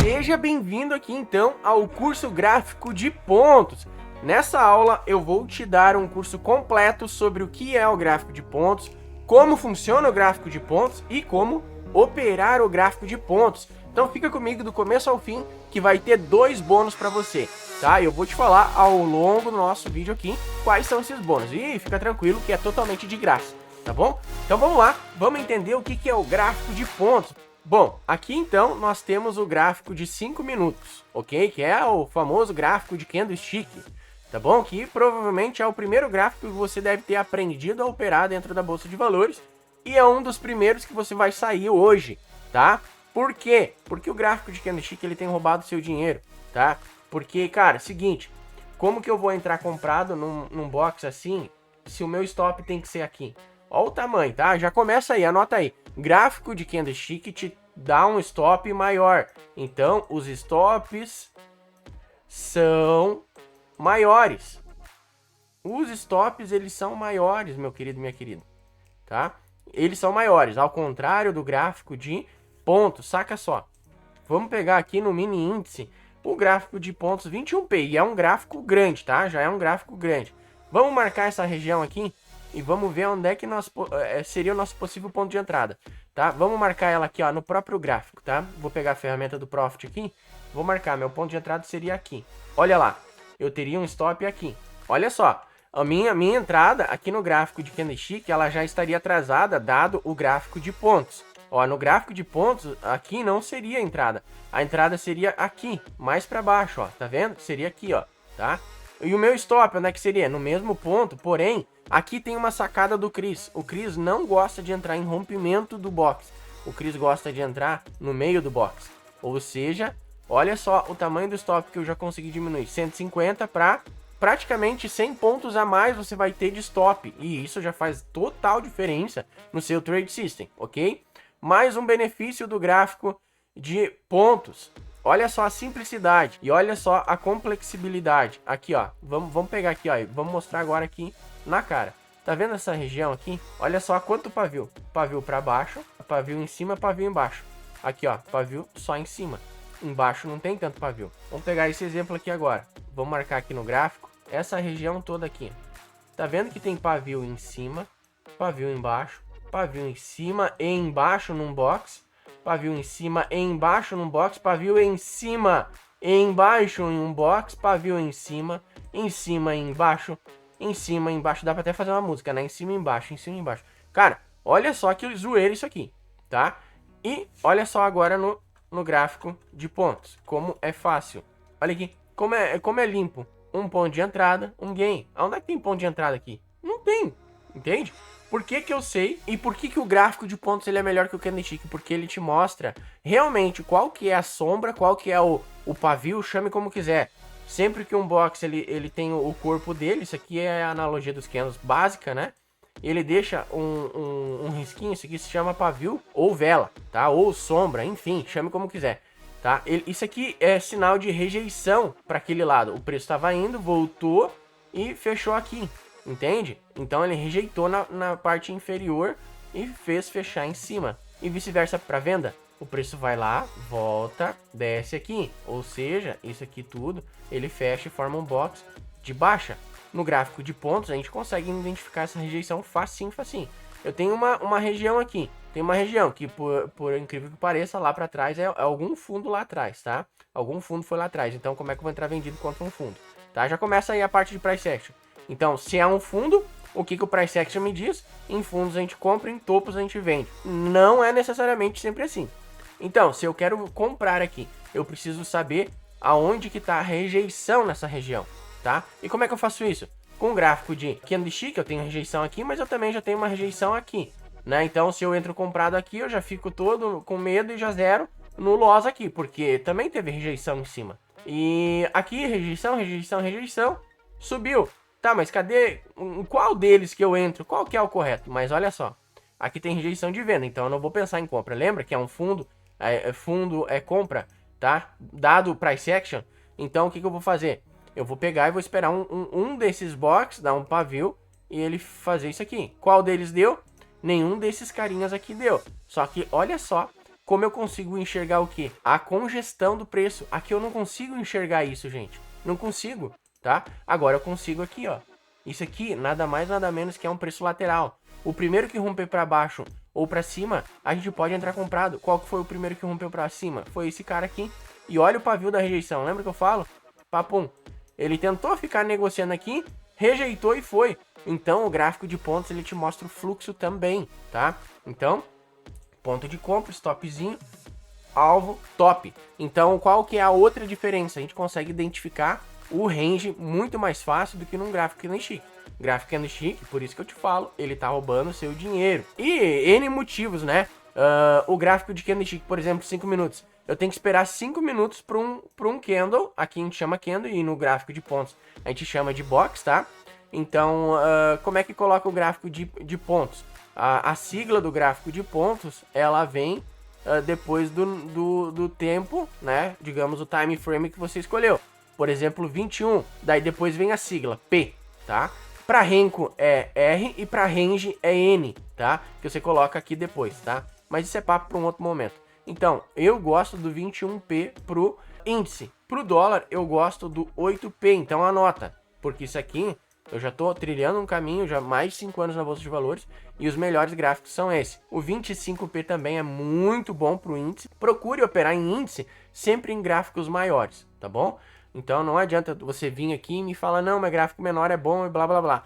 Seja bem-vindo aqui então ao curso gráfico de pontos. Nessa aula eu vou te dar um curso completo sobre o que é o gráfico de pontos, como funciona o gráfico de pontos e como operar o gráfico de pontos. Então fica comigo do começo ao fim que vai ter 2 bônus para você, tá? Eu vou te falar ao longo do nosso vídeo aqui quais são esses bônus e fica tranquilo que é totalmente de graça, tá bom? Então vamos lá, vamos entender o que é o gráfico de pontos. Bom, aqui então nós temos o gráfico de 5 minutos, ok? Que é o famoso gráfico de candlestick, tá bom? Que provavelmente é o primeiro gráfico que você deve ter aprendido a operar dentro da Bolsa de Valores e é um dos primeiros que você vai sair hoje, tá? Por quê? Porque o gráfico de candlestick ele tem roubado seu dinheiro, tá? Porque, cara, seguinte, como que eu vou entrar comprado num box assim se o meu stop tem que ser aqui? Olha o tamanho, tá? Já começa aí, anota aí. Gráfico de candlestick te dá um stop maior. Então, os stops são maiores. Os stops, eles são maiores, meu querido e minha querida. Tá? Eles são maiores, ao contrário do gráfico de pontos. Saca só. Vamos pegar aqui no mini índice o gráfico de pontos 21P. E é um gráfico grande, tá? Já é um gráfico grande. Vamos marcar essa região aqui e vamos ver onde é que seria o nosso possível ponto de entrada, tá? Vamos marcar ela aqui, ó, no próprio gráfico, tá? Vou pegar a ferramenta do Profit aqui, vou marcar, meu ponto de entrada seria aqui. Olha lá, eu teria um stop aqui. Olha só, a minha entrada aqui no gráfico de candlestick, ela já estaria atrasada, dado o gráfico de pontos. Ó, no gráfico de pontos, aqui não seria a entrada seria aqui, mais para baixo, ó, tá vendo? Seria aqui, ó, tá? E o meu stop, onde é que seria? No mesmo ponto, porém, aqui tem uma sacada do Chris. O Chris não gosta de entrar em rompimento do box. O Chris gosta de entrar no meio do box. Ou seja, olha só o tamanho do stop que eu já consegui diminuir. 150 para praticamente 100 pontos a mais você vai ter de stop. E isso já faz total diferença no seu trade system, ok? Mais um benefício do gráfico de pontos. Olha só a simplicidade e olha só a complexibilidade. Aqui, ó, vamos pegar aqui, ó, e vamos mostrar agora aqui na cara. Tá vendo essa região aqui? Olha só quanto pavio. Pavio para baixo, pavio em cima, pavio embaixo. Aqui, ó, pavio só em cima. Embaixo não tem tanto pavio. Vamos pegar esse exemplo aqui agora. Vamos marcar aqui no gráfico essa região toda aqui. Tá vendo que tem pavio em cima, pavio embaixo, pavio em cima e embaixo num box. Pavio em cima e embaixo num box, pavio em cima e embaixo em um box, pavio em cima e embaixo, em cima e embaixo. Dá pra até fazer uma música, né? Em cima e embaixo, em cima e embaixo. Cara, olha só que zoeira isso aqui, tá? E olha só agora no gráfico de pontos, como é fácil. Olha aqui, como é limpo. Um ponto de entrada, um gain. Onde é que tem ponto de entrada aqui? Não tem, entende? Por que que eu sei e por que que o gráfico de pontos ele é melhor que o candlestick? Porque ele te mostra realmente qual que é a sombra, qual que é o pavio, chame como quiser. Sempre que um box ele tem o corpo dele, isso aqui é a analogia dos candles básica, né? Ele deixa um risquinho, isso aqui se chama pavio ou vela, tá? Ou sombra, enfim, chame como quiser, tá? Isso aqui é sinal de rejeição para aquele lado. O preço estava indo, voltou e fechou aqui. Entende? Então ele rejeitou na parte inferior e fez fechar em cima. E vice-versa para venda. O preço vai lá, volta, desce aqui. Ou seja, isso aqui tudo, ele fecha e forma um box de baixa. No gráfico de pontos, a gente consegue identificar essa rejeição facinho. Eu tenho uma região aqui. Tem uma região que, por incrível que pareça, lá para trás é algum fundo lá atrás, tá? Algum fundo foi lá atrás. Então, como é que eu vou entrar vendido contra um fundo? Tá? Já começa aí a parte de price action. Então, se é um fundo, o que o price action me diz? Em fundos a gente compra, em topos a gente vende. Não é necessariamente sempre assim. Então, se eu quero comprar aqui, eu preciso saber aonde que está a rejeição nessa região, tá? E como é que eu faço isso? Com o gráfico de candlestick, eu tenho rejeição aqui, mas eu também já tenho uma rejeição aqui, né? Então, se eu entro comprado aqui, eu já fico todo com medo e já zero no loss aqui, porque também teve rejeição em cima. E aqui, rejeição, subiu. Tá, mas cadê? Qual deles que eu entro? Qual que é o correto? Mas olha só, aqui tem rejeição de venda, então eu não vou pensar em compra. Lembra que é um fundo, fundo é compra, tá? Dado o price action, então o que eu vou fazer? Eu vou pegar e vou esperar um desses box, dar um pavio e ele fazer isso aqui. Qual deles deu? Nenhum desses carinhas aqui deu. Só que olha só como eu consigo enxergar o quê? A congestão do preço. Aqui eu não consigo enxergar isso, gente. Não consigo, tá? Agora eu consigo aqui, ó. Isso aqui, nada mais, nada menos que é um preço lateral. O primeiro que romper para baixo ou para cima, a gente pode entrar comprado. Qual que foi o primeiro que rompeu para cima? Foi esse cara aqui. E olha o pavio da rejeição. Lembra que eu falo? Papum. Ele tentou ficar negociando aqui, rejeitou e foi. Então, o gráfico de pontos, ele te mostra o fluxo também, tá? Então, ponto de compra, stopzinho, alvo, top. Então, qual que é a outra diferença? A gente consegue identificar o range muito mais fácil do que num gráfico candlestick. Gráfico candlestick, por isso que eu te falo, ele tá roubando seu dinheiro. E N motivos, né? O gráfico de candlestick, por exemplo, 5 minutos. Eu tenho que esperar 5 minutos para um candle. Aqui a gente chama candle e no gráfico de pontos a gente chama de box, tá? Então, como é que coloca o gráfico de pontos? A sigla do gráfico de pontos, ela vem depois do tempo, né? Digamos, o time frame que você escolheu. Por exemplo, 21. Daí depois vem a sigla P, tá? Para renko é R e para range é N, tá? Que você coloca aqui depois, tá? Mas isso é papo para um outro momento. Então, eu gosto do 21P pro índice. Pro dólar, eu gosto do 8P, então anota. Porque isso aqui, eu já tô trilhando um caminho, já há mais de 5 anos na Bolsa de Valores, e os melhores gráficos são esse. O 25P também é muito bom pro índice. Procure operar em índice sempre em gráficos maiores, tá bom? Então não adianta você vir aqui e me falar, não, mas gráfico menor é bom e blá blá blá.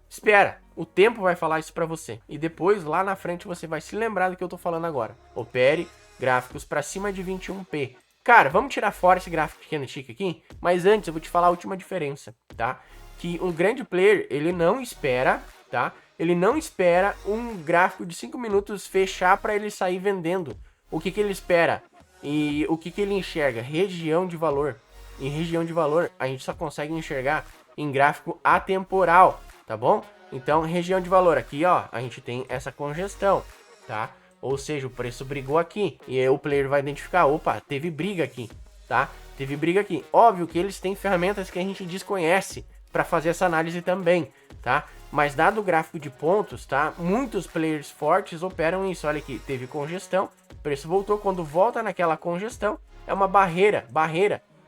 Espera, o tempo vai falar isso pra você. E depois, lá na frente, você vai se lembrar do que eu tô falando agora. Opere gráficos para cima de 21P. Cara, vamos tirar fora esse gráfico de candlestick aqui, mas antes eu vou te falar a última diferença, tá? Que o grande player, ele não espera, tá? Ele não espera um gráfico de 5 minutos fechar para ele sair vendendo. O que ele espera? E o que ele enxerga? Região de valor. Em região de valor, a gente só consegue enxergar em gráfico atemporal, tá bom? Então, região de valor aqui, ó, a gente tem essa congestão, tá? Ou seja, o preço brigou aqui. E aí o player vai identificar, opa, teve briga aqui, tá? Teve briga aqui. Óbvio que eles têm ferramentas que a gente desconhece para fazer essa análise também, tá? Mas dado o gráfico de pontos, tá? Muitos players fortes operam isso. Olha aqui, teve congestão, o preço voltou. Quando volta naquela congestão, é uma barreira.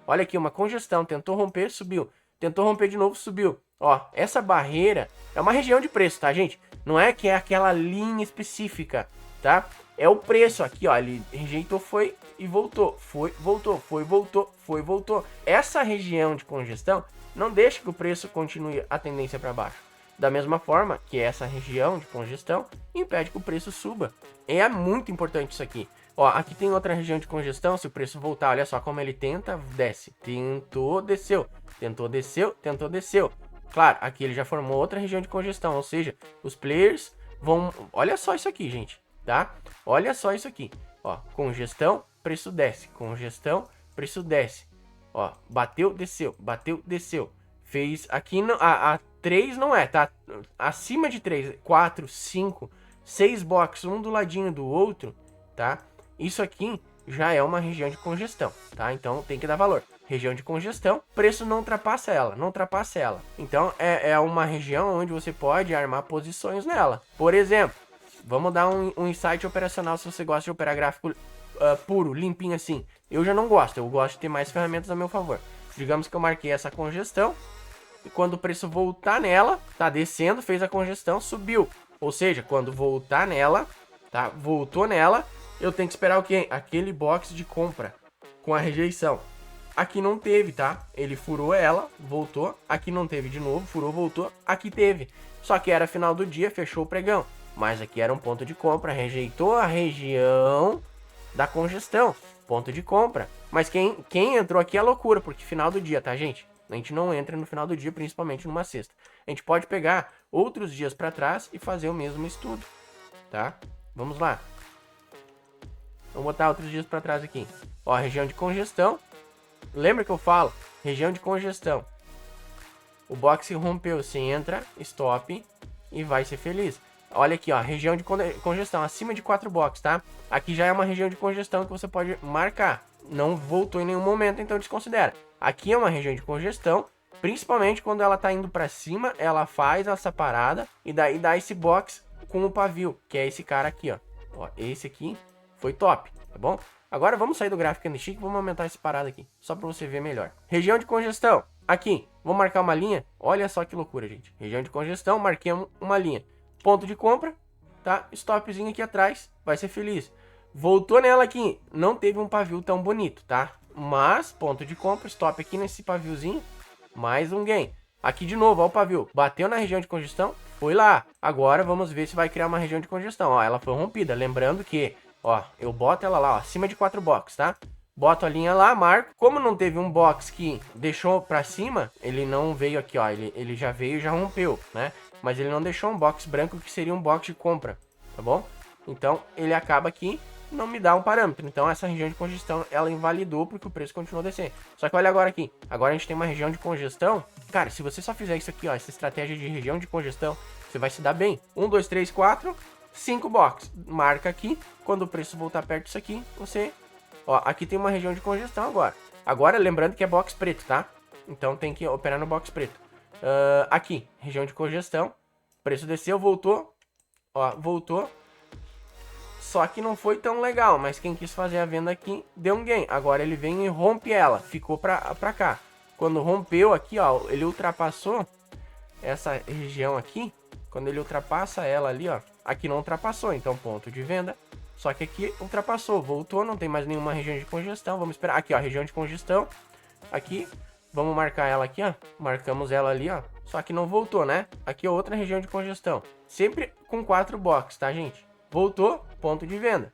Olha aqui, uma congestão, tentou romper, subiu. Tentou romper de novo, subiu. Ó, essa barreira é uma região de preço, tá, gente? Não é que é aquela linha específica, tá? É o preço aqui, ó, ele rejeitou, foi e voltou, foi, voltou, foi, voltou, foi, voltou. Essa região de congestão não deixa que o preço continue a tendência para baixo. Da mesma forma que essa região de congestão impede que o preço suba. É muito importante isso aqui. Ó, aqui tem outra região de congestão, se o preço voltar, olha só como ele tenta, desce. Tentou, desceu. Tentou, desceu, tentou, desceu. Claro, aqui ele já formou outra região de congestão, ou seja, os players vão... Olha só isso aqui, gente, tá? Olha só isso aqui. Ó, congestão, preço desce. Congestão, preço desce. Ó, bateu, desceu. Fez aqui, a 3 não é, tá? Acima de 3, 4, 5, 6 boxes, um do ladinho do outro, tá? Isso aqui já é uma região de congestão, tá? Então tem que dar valor. Região de congestão, preço não ultrapassa ela, Então é uma região onde você pode armar posições nela. Por exemplo, vamos dar um insight operacional se você gosta de operar gráfico puro, limpinho assim. Eu já não gosto, eu gosto de ter mais ferramentas a meu favor. Digamos que eu marquei essa congestão e quando o preço voltar nela, tá descendo, fez a congestão, subiu. Ou seja, quando voltar nela, tá? Voltou nela, eu tenho que esperar o quê? Aquele box de compra com a rejeição. Aqui não teve, tá? Ele furou ela, voltou. Aqui não teve de novo, furou, voltou. Aqui teve. Só que era final do dia, fechou o pregão. Mas aqui era um ponto de compra, rejeitou a região da congestão. Ponto de compra. Mas quem entrou aqui é loucura, porque final do dia, tá, gente? A gente não entra no final do dia, principalmente numa sexta. A gente pode pegar outros dias para trás e fazer o mesmo estudo, tá? Vamos lá. Vamos botar outros dias para trás aqui. Ó, região de congestão. Lembra que eu falo? Região de congestão. O box rompeu, você entra, stop e vai ser feliz. Olha aqui, ó, região de congestão, acima de 4 boxes, tá? Aqui já é uma região de congestão que você pode marcar. Não voltou em nenhum momento, então desconsidera. Aqui é uma região de congestão, principalmente quando ela tá indo para cima, ela faz essa parada e daí dá esse box com o pavio, que é esse cara aqui, ó. Ó, esse aqui foi top. tá bom? Agora vamos sair do gráfico candlestick e vamos aumentar esse parado aqui, só para você ver melhor. Região de congestão, aqui, vou marcar uma linha, olha só que loucura, gente. Região de congestão, marquei uma linha. Ponto de compra, tá? Stopzinho aqui atrás, vai ser feliz. Voltou nela aqui, não teve um pavio tão bonito, tá? Mas, ponto de compra, stop aqui nesse paviozinho, mais um gain. Aqui de novo, ó o pavio, bateu na região de congestão, foi lá. Agora vamos ver se vai criar uma região de congestão, ó, ela foi rompida. Lembrando que, ó, eu boto ela lá, ó, acima de 4 boxes, tá? Boto a linha lá, marco. Como não teve um box que deixou pra cima, ele não veio aqui, ó, ele já veio e já rompeu, né? Mas ele não deixou um box branco que seria um box de compra, tá bom? Então, ele acaba aqui, não me dá um parâmetro. Então, essa região de congestão, ela invalidou porque o preço continuou descendo. Só que olha agora aqui. Agora a gente tem uma região de congestão. Cara, se você só fizer isso aqui, ó, essa estratégia de região de congestão, você vai se dar bem. 1, 2, 3, 4, 5 boxes. Marca aqui. Quando o preço voltar perto disso aqui, você... Ó, aqui tem uma região de congestão agora. Agora, lembrando que é box preto, tá? Então, tem que operar no box preto. Aqui, região de congestão. Preço desceu, voltou. Ó, voltou. Só que não foi tão legal, mas quem quis fazer a venda aqui deu um gain. Agora ele vem e rompe ela, ficou pra cá. Quando rompeu aqui, ó, ele ultrapassou essa região aqui. Quando ele ultrapassa ela ali, ó, aqui não ultrapassou, então ponto de venda. Só que aqui ultrapassou, voltou, não tem mais nenhuma região de congestão. Vamos esperar, aqui ó, região de congestão. Aqui, vamos marcar ela aqui, ó. Marcamos ela ali, ó. Só que não voltou, né? Aqui é outra região de congestão. Sempre com 4 boxes, tá, gente? Voltou, ponto de venda.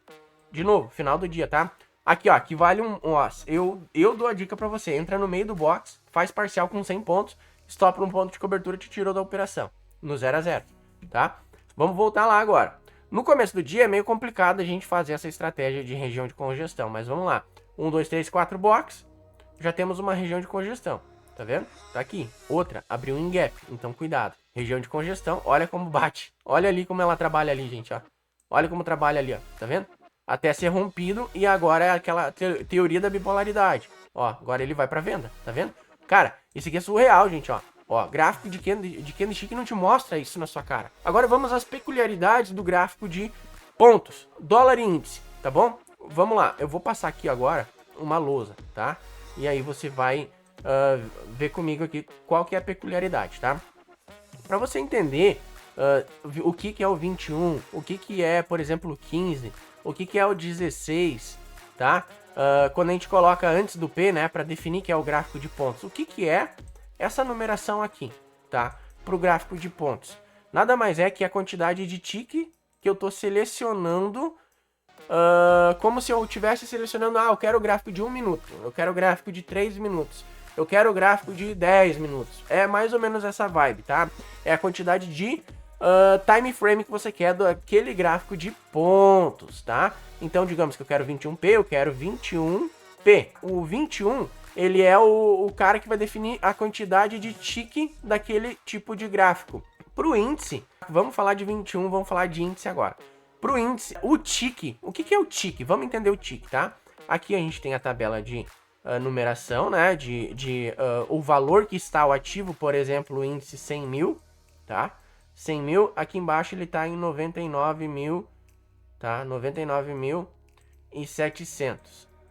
De novo, final do dia, tá? Aqui, ó, que vale ó, eu dou a dica pra você. Entra no meio do box, faz parcial com 100 pontos, stop um ponto de cobertura, te tirou da operação. No 0 a 0, tá? Vamos voltar lá agora. No começo do dia é meio complicado a gente fazer essa estratégia de região de congestão, mas vamos lá. 1, 2, 3, 4 box, já temos uma região de congestão. Tá vendo? Tá aqui. Outra, abriu um gap, então cuidado. Região de congestão, olha como bate. Olha ali como ela trabalha ali, gente, ó. Olha como trabalha ali, ó. Tá vendo? Até ser rompido e agora é aquela teoria da bipolaridade. Ó, agora ele vai pra venda, tá vendo? Cara, isso aqui é surreal, gente, ó. Ó, gráfico de candlestick não te mostra isso na sua cara. Agora vamos às peculiaridades do gráfico de pontos. Dólar e índice, tá bom? Vamos lá, eu vou passar aqui agora uma lousa, tá? E aí você vai ver comigo aqui qual que é a peculiaridade, tá? Pra você entender... o que é o 21, o que é, por exemplo, o 15, o que é o 16, tá? Quando a gente coloca antes do P, né, para definir que é o gráfico de pontos, o que é essa numeração aqui, tá? Para o gráfico de pontos. Nada mais é que a quantidade de tique que eu tô selecionando, como se eu estivesse selecionando, eu quero o gráfico de 1 minuto, eu quero o gráfico de 3 minutos, eu quero o gráfico de 10 minutos. É mais ou menos essa vibe, tá? É a quantidade de time frame que você quer daquele gráfico de pontos, tá? Então, digamos que eu quero 21P, eu quero 21P. O 21, ele é o cara que vai definir a quantidade de tique daquele tipo de gráfico. Pro índice, vamos falar de 21, vamos falar de índice agora. Pro índice, o tique, o que é o tique? Vamos entender o tique, tá? Aqui a gente tem a tabela de numeração, né? O valor que está o ativo, por exemplo, o índice 100 mil, tá? 100 mil, aqui embaixo ele tá em 99 mil, tá? 99.700,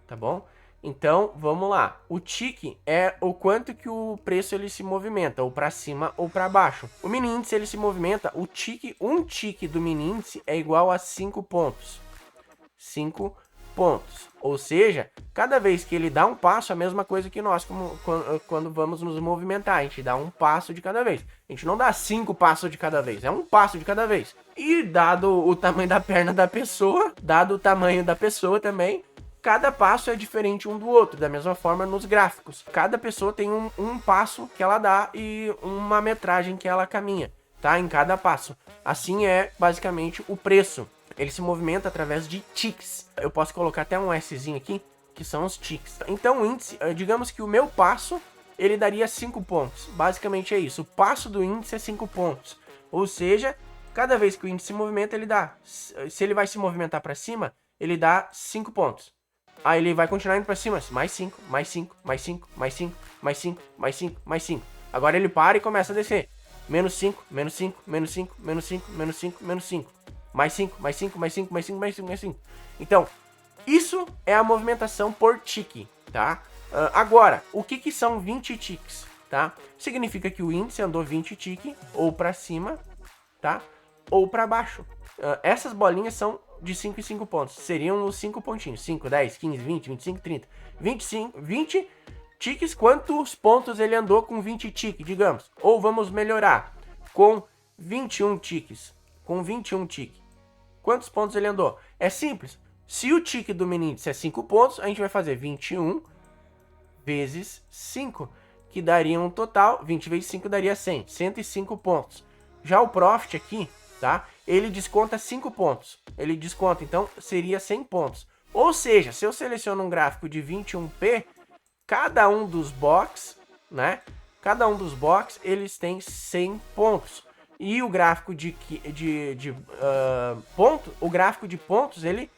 tá bom? Então, vamos lá. O tique é o quanto que o preço ele se movimenta, ou para cima ou para baixo. O mini índice ele se movimenta, um tique do mini índice é igual a 5 pontos. 5 pontos. Ou seja, cada vez que ele dá um passo, é a mesma coisa que nós quando vamos nos movimentar. A gente dá um passo de cada vez. A gente não dá 5 passos de cada vez, é um passo de cada vez. E dado o tamanho da perna da pessoa, dado o tamanho da pessoa também, cada passo é diferente um do outro. Da mesma forma nos gráficos. Cada pessoa tem um passo que ela dá e uma metragem que ela caminha, tá? Em cada passo. Assim é basicamente o preço. Ele se movimenta através de ticks. Eu posso colocar até um Szinho aqui, que são os ticks. Então o índice, digamos que o meu passo, ele daria 5 pontos. Basicamente é isso. O passo do índice é 5 pontos. Ou seja, cada vez que o índice se movimenta, ele dá... Se ele vai se movimentar para cima, ele dá 5 pontos. Aí ele vai continuar indo para cima. Mais 5, mais 5, mais 5, mais 5, mais 5, mais 5, mais 5. Agora ele para e começa a descer. Menos 5, menos 5, menos 5, menos 5, menos 5, menos 5. Mais 5, mais 5, mais 5, mais 5, mais 5, mais 5. Então, Isso é a movimentação por tique, tá? Agora, o que são 20 tiques, tá? Significa que o índice andou 20 tiques, ou para cima, tá? Ou para baixo. Essas bolinhas são de 5 em 5 pontos. Seriam os 5 pontinhos. 5, 10, 15, 20, 25, 30. 20 tiques, quantos pontos ele andou com 20 tiques, digamos. Ou vamos melhorar, com 21 tiques. Com 21 tiques. Quantos pontos ele andou? É simples. Se o tique do mini índice é 5 pontos, a gente vai fazer 21 vezes 5, que daria um total, 20 vezes 5 daria 100, 105 pontos. Já o Profit aqui, tá? Ele desconta 5 pontos. Ele desconta, então seria 100 pontos. Ou seja, se eu seleciono um gráfico de 21p, cada um dos box, né? Cada um dos box, eles têm 100 pontos. E o gráfico o gráfico de pontos, ele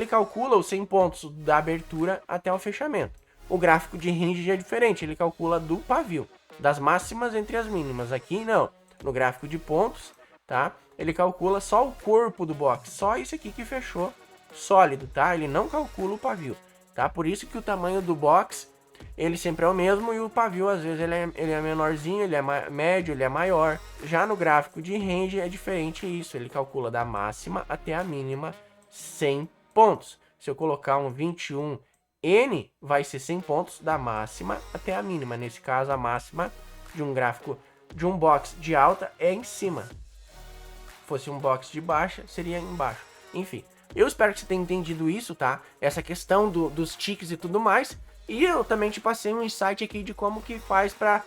calcula os 100 pontos da abertura até o fechamento. O gráfico de range é diferente, ele calcula do pavio, das máximas entre as mínimas. Aqui não, no gráfico de pontos, tá? Ele calcula só o corpo do box, só isso aqui que fechou sólido, tá? Ele não calcula o pavio, tá? Por isso que o tamanho do box, ele sempre é o mesmo, e o pavio às vezes ele é menorzinho, ele é médio, ele é maior. Já no gráfico de range é diferente isso, ele calcula da máxima até a mínima 100 pontos. Se eu colocar um 21N, vai ser 100 pontos da máxima até a mínima. Nesse caso, a máxima de um gráfico de um box de alta é em cima. Se fosse um box de baixa, seria embaixo. Enfim, eu espero que você tenha entendido isso, tá? Essa questão dos tiques e tudo mais. E eu também te passei um insight aqui de como que faz para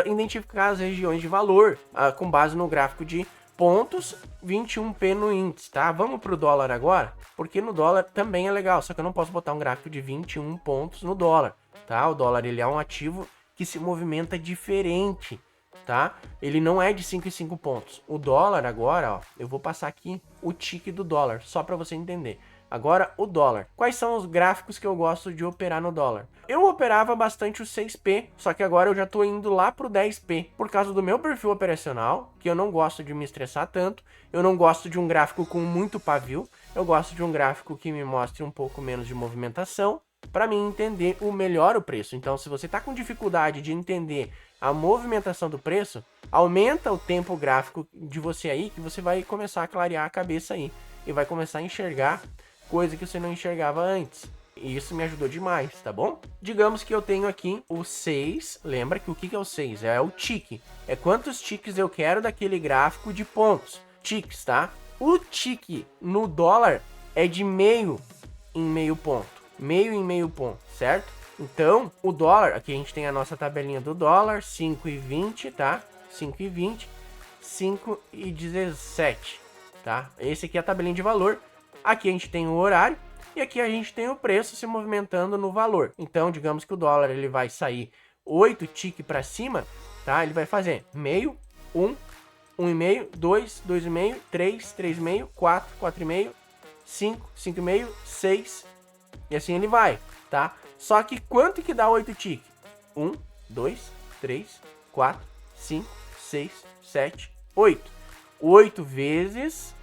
identificar as regiões de valor com base no gráfico de pontos 21p no índice, tá? Vamos pro dólar agora, porque no dólar também é legal, só que eu não posso botar um gráfico de 21 pontos no dólar, tá? O dólar, ele é um ativo que se movimenta diferente, tá? Ele não é de 5 em 5 pontos. O dólar agora, ó, eu vou passar aqui o tique do dólar, só para você entender. Agora, o dólar. Quais são os gráficos que eu gosto de operar no dólar? Eu operava bastante o 6p, só que agora eu já tô indo lá pro 10p, por causa do meu perfil operacional, que eu não gosto de me estressar tanto, eu não gosto de um gráfico com muito pavio, eu gosto de um gráfico que me mostre um pouco menos de movimentação, para mim entender o preço. Então, se você tá com dificuldade de entender a movimentação do preço, aumenta o tempo gráfico de você aí, que você vai começar a clarear a cabeça aí, e vai começar a enxergar coisa que você não enxergava antes. E isso me ajudou demais, tá bom? Digamos que eu tenho aqui o 6. Lembra que o que é o 6? É o tique. É quantos tiques eu quero daquele gráfico de pontos. Tiques, tá? O tique no dólar é de meio em meio ponto. Meio em meio ponto, certo? Então, o dólar, aqui a gente tem a nossa tabelinha do dólar, 5,20, tá? 5,20, 5,17, tá? Esse aqui é a tabelinha de valor. Aqui a gente tem o horário e aqui a gente tem o preço se movimentando no valor. Então, digamos que o dólar ele vai sair 8 tique para cima, tá? Ele vai fazer meio, 1, 1,5, 2, 2,5, 3, 3,5, 4, 4,5, 5, 5,5, 6 e assim ele vai, tá? Só que quanto que dá 8 tique? 1, 2, 3, 4, 5, 6, 7, 8. 8 vezes,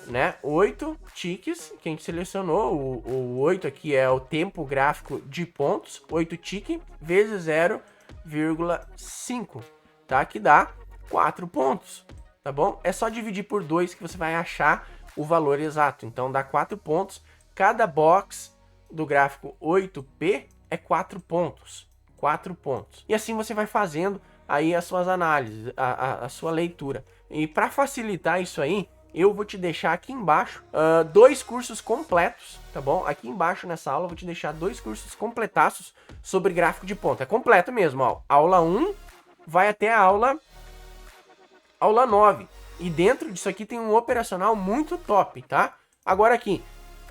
né, 8 tiques que a gente selecionou. O 8 aqui é o tempo gráfico de pontos, 8 tique vezes 0,5, tá? Que dá 4 pontos, tá bom? É só dividir por 2 que você vai achar o valor exato. Então dá 4 pontos. Cada box do gráfico 8p é 4 pontos. 4 pontos. E assim você vai fazendo aí as suas análises, a sua leitura. E para facilitar isso aí, eu vou te deixar aqui embaixo 2 cursos completos, tá bom? Aqui embaixo nessa aula eu vou te deixar 2 cursos completaços sobre gráfico de ponto. É completo mesmo, ó. Aula 1 vai até a aula 9. E dentro disso aqui tem um operacional muito top, tá? Agora aqui,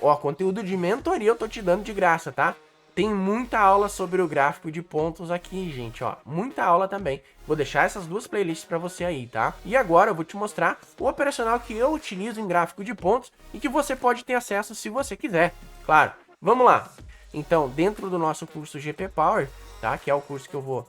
ó, conteúdo de mentoria eu tô te dando de graça, tá? Tem muita aula sobre o gráfico de pontos aqui, gente, ó. Muita aula também. Vou deixar essas 2 playlists para você aí, tá? E agora eu vou te mostrar o operacional que eu utilizo em gráfico de pontos e que você pode ter acesso se você quiser. Claro, vamos lá. Então, dentro do nosso curso GP Power, tá? Que é o curso que eu vou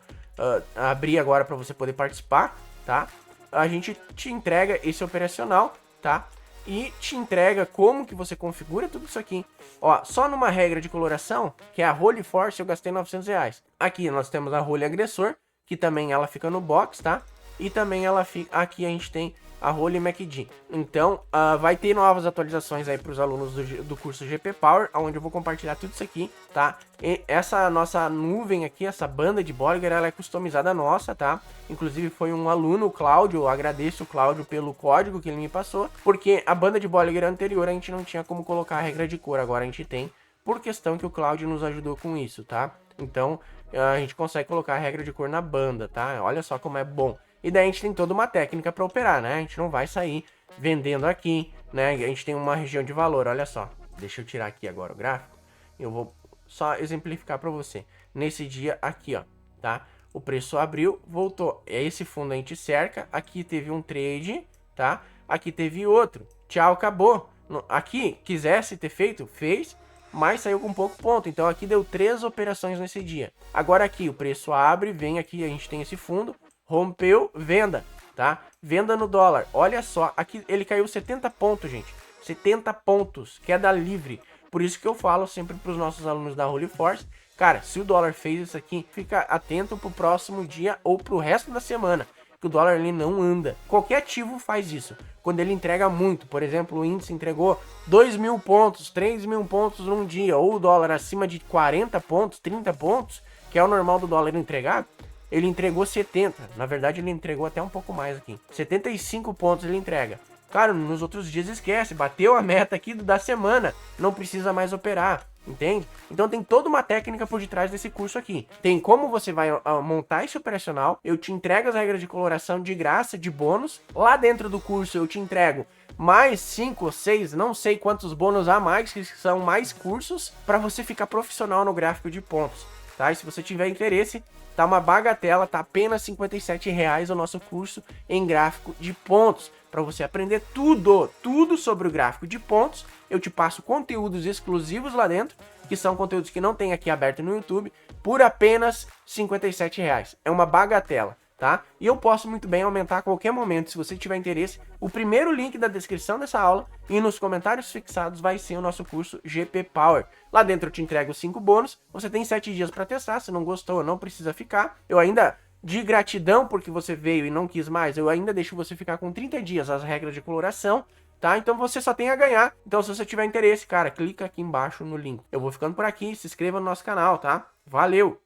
abrir agora para você poder participar, tá? A gente te entrega esse operacional, tá? e te entrega como que você configura tudo isso aqui. Ó, só numa regra de coloração, que é a Holy Force, eu gastei R$900. Aqui nós temos a Holy Agressor, que também ela fica no box, tá? E também ela fica... Aqui a gente tem a Holy MacD. Então, vai ter novas atualizações aí para os alunos do curso GP Power, onde eu vou compartilhar tudo isso aqui, tá? E essa nossa nuvem aqui, essa banda de Bollinger, ela é customizada nossa, tá? Inclusive foi um aluno, o Cláudio, eu agradeço o Cláudio pelo código que ele me passou, porque a banda de Bollinger anterior a gente não tinha como colocar a regra de cor, agora a gente tem, por questão que o Cláudio nos ajudou com isso, tá? Então, a gente consegue colocar a regra de cor na banda, tá? Olha só como é bom. E daí a gente tem toda uma técnica para operar, né? A gente não vai sair vendendo aqui, né? A gente tem uma região de valor, olha só. Deixa eu tirar aqui agora o gráfico. Eu vou só exemplificar para você. Nesse dia aqui, ó, tá? O preço abriu, voltou. Esse fundo a gente cerca. Aqui teve um trade, tá? Aqui teve outro. Tchau, acabou. Aqui, quisesse ter feito, fez, mas saiu com pouco ponto. Então aqui deu 3 operações nesse dia. Agora aqui o preço abre, vem aqui, a gente tem esse fundo. Rompeu, venda, tá? Venda no dólar. Olha só, aqui ele caiu 70 pontos, gente. 70 pontos, queda livre. Por isso que eu falo sempre para os nossos alunos da Holy Force, cara, se o dólar fez isso aqui, fica atento pro próximo dia ou pro resto da semana, que o dólar ele não anda. Qualquer ativo faz isso. Quando ele entrega muito, por exemplo, o índice entregou 2.000 pontos, 3.000 pontos num dia, ou o dólar acima de 40 pontos, 30 pontos, que é o normal do dólar entregar, ele entregou 70. Na verdade, ele entregou até um pouco mais aqui. 75 pontos ele entrega. Cara, nos outros dias esquece. Bateu a meta aqui da semana. Não precisa mais operar. Entende? Então tem toda uma técnica por detrás desse curso aqui. Tem como você vai montar esse operacional. Eu te entrego as regras de coloração de graça, de bônus. Lá dentro do curso eu te entrego mais 5 ou 6, não sei quantos bônus a mais, que são mais cursos, para você ficar profissional no gráfico de pontos. Tá? E se você tiver interesse, tá uma bagatela, tá apenas R$57 o nosso curso em gráfico de pontos. Para você aprender tudo sobre o gráfico de pontos. Eu te passo conteúdos exclusivos lá dentro, que são conteúdos que não tem aqui aberto no YouTube, por apenas R$57. É uma bagatela, tá? E eu posso muito bem aumentar a qualquer momento, se você tiver interesse. O primeiro link da descrição dessa aula e nos comentários fixados vai ser o nosso curso GP Power. Lá dentro eu te entrego 5 bônus, você tem 7 dias para testar, se não gostou não precisa ficar. Eu ainda, de gratidão porque você veio e não quis mais, eu ainda deixo você ficar com 30 dias as regras de coloração, tá? Então você só tem a ganhar. Então se você tiver interesse, cara, clica aqui embaixo no link. Eu vou ficando por aqui, se inscreva no nosso canal, tá? Valeu!